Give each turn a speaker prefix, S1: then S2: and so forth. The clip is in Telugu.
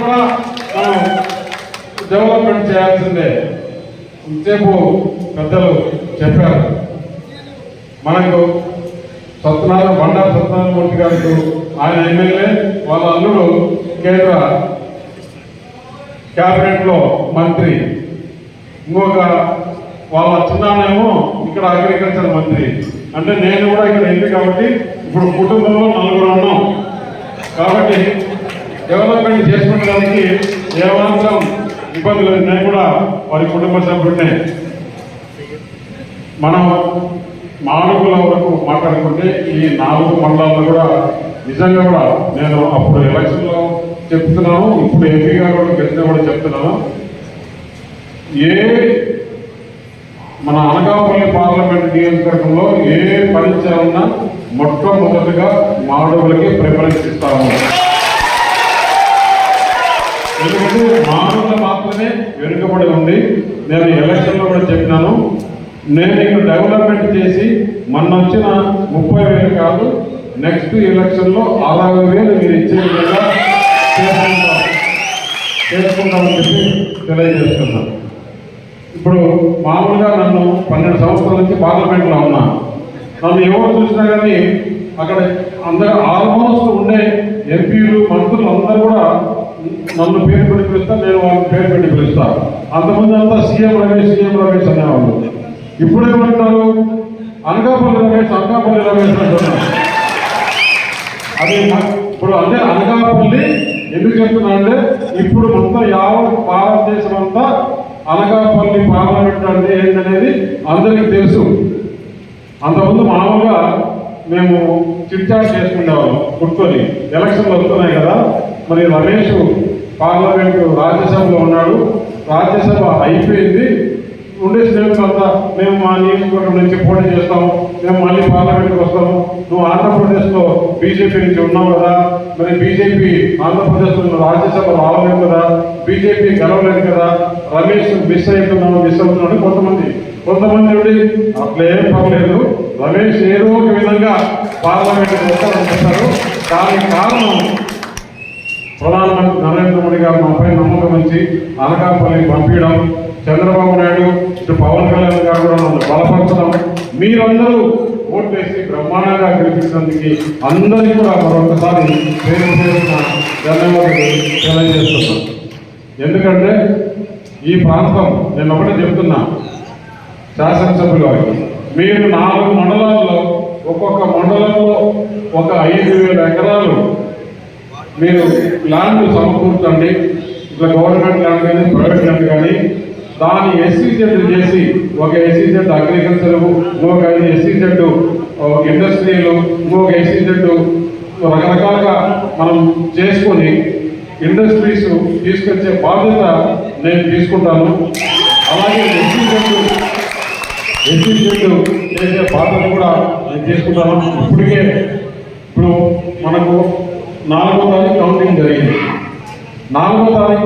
S1: మనం డెవలప్మెంట్ చేయాల్సిందే. ఇంతసేపు పెద్దలు చెప్పారు. మనకు బండారు సత్యనారాయణమూర్తి గారికి ఆయన ఎమ్మెల్యే, వాళ్ళ అల్లుడు కేంద్ర క్యాబినెట్లో మంత్రి, ఇంకొక వాళ్ళ చిన్నానేమో ఇక్కడ అగ్రికల్చర్ మంత్రి. అంటే నేను కూడా ఇక్కడ ఎంపీ కాబట్టి ఇప్పుడు కుటుంబంలో 4 ఉన్నాం. కాబట్టి డెవలప్మెంట్ చేసుకోవడానికి ఏమాత్రం ఇబ్బంది లేదు. నేను కూడా వారి కుటుంబ సభ్యుడినే. మనం మాడుగుల వరకు మాట్లాడుకుంటే ఈ 4 మండలాల్లో కూడా నిజంగా కూడా నేను అప్పుడు ఎలక్షన్లో చెప్తున్నాను, ఇప్పుడు ఎంపీ గారు కూడా గెలిచినా కూడా చెప్తున్నాను. మన అనకాపల్లి పార్లమెంట్ నియోజకవర్గంలో ఏ పని చేయాలన్నా మొట్టమొదటిగా మాడుగులకి ప్రిఫరెన్స్ ఇస్తాము. ఎందుకంటే మాడుగుల మాత్రమే వెనుకబడి ఉంది. నేను ఎలక్షన్లో కూడా చెప్పినాను, నేను ఇక్కడ డెవలప్మెంట్ చేసి మొన్న వచ్చిన 30,000 కాదు, నెక్స్ట్ ఎలక్షన్లో 60,000 మీరు ఇచ్చే విధంగా చేసుకుంటామని చెప్పి తెలియజేస్తున్నాను. ఇప్పుడు మామూలుగా నన్ను 12 సంవత్సరాల నుంచి పార్లమెంట్లో ఉన్నా. నన్ను ఎవరు చూసినా కానీ అక్కడ అందరూ ఆల్మోస్ట్ ఉండే ఎంపీలు మంత్రులు అందరూ కూడా నన్ను పేరు పెట్టి పిలుస్తారు, నేను వాళ్ళని పేరు పెట్టి పిలుస్తాను. అంతమంది అంతా సీఎం రమేష్ అనేవాళ్ళు. ఇప్పుడేమంటారు అనకాపల్లి రమేష్ అంటున్నారు. అది ఇప్పుడు అంటే అనకాపల్లి ఎందుకు చెప్తున్నా అంటే ఇప్పుడు మొత్తం యావత్ భారతదేశం అంతా అనకాపల్లి పార్లమెంట్ అంటే ఏంటనేది అందరికీ తెలుసు. అంతకుముందు మామూలుగా మేము చిట్చాట్ చేసుకునేవాళ్ళం కూర్చొని. ఎలక్షన్లు వస్తున్నాయి కదా, మరి రమేష్ పార్లమెంటు రాజ్యసభలో ఉన్నాడు, రాజ్యసభ అయిపోయింది, ఉండే స్నేహితులంతా మేము మా నియోజకవర్గం నుంచి పోటీ చేస్తాము, మేము మళ్ళీ పార్లమెంట్కి వస్తాము, నువ్వు ఆంధ్రప్రదేశ్లో బీజేపీ నుంచి ఉన్నావు కదా, మరి బీజేపీ ఆంధ్రప్రదేశ్లో రాజ్యసభ రావలేదు కదా, బీజేపీ గెలవలేదు కదా, రమేష్ మిస్ అవుతున్నాడు కొంతమంది ఉండి అట్లేం పర్లేదు, రమేష్ ఏదో ఒక విధంగా పార్లమెంట్కి వస్తారని చెప్పారు. దానికి కారణం ప్రధానమంత్రి నరేంద్ర మోడీ గారు మాపై నమ్మకం ఉంచి అనకాపల్లి పంపించడం, చంద్రబాబు నాయుడు ఇటు పవన్ కళ్యాణ్ గారు కూడా నన్ను బలపరచడం, మీరందరూ ఓటు వేసి బ్రహ్మాండంగా గెలిపించినందుకు అందరికీ కూడా మరొకసారి పేరు ధన్యవాదాలు తెలియజేస్తున్నాను. ఎందుకంటే ఈ ప్రాంతం నేను ఒకటే చెప్తున్నా శాసనసభ్యుల వారికి, మీరు 4 మండలాల్లో ఒక్కొక్క మండలంలో ఒక 5,000 ఎకరాలు మీరు ల్యాండ్ సమకూర్చండి. ఇట్లా గవర్నమెంట్ ల్యాండ్ కానీ ప్రైవేట్ ల్యాండ్ కానీ దాన్ని SEZ చేసి, ఒక SEZ అగ్రికల్చర్, ఇంకొక SEZ ఇండస్ట్రియల్, ఇంకొక SEZ రకరకాలుగా మనం చేసుకొని ఇండస్ట్రీస్ తీసుకొచ్చే బాధ్యత నేను తీసుకుంటాను. అలాగే SEZ చేసే బాధ్యత కూడా నేను తీసుకుంటాను. ఇప్పుడు మనకు 4వ తారీఖు కౌంటింగ్ జరిగింది. 4వ తారీఖు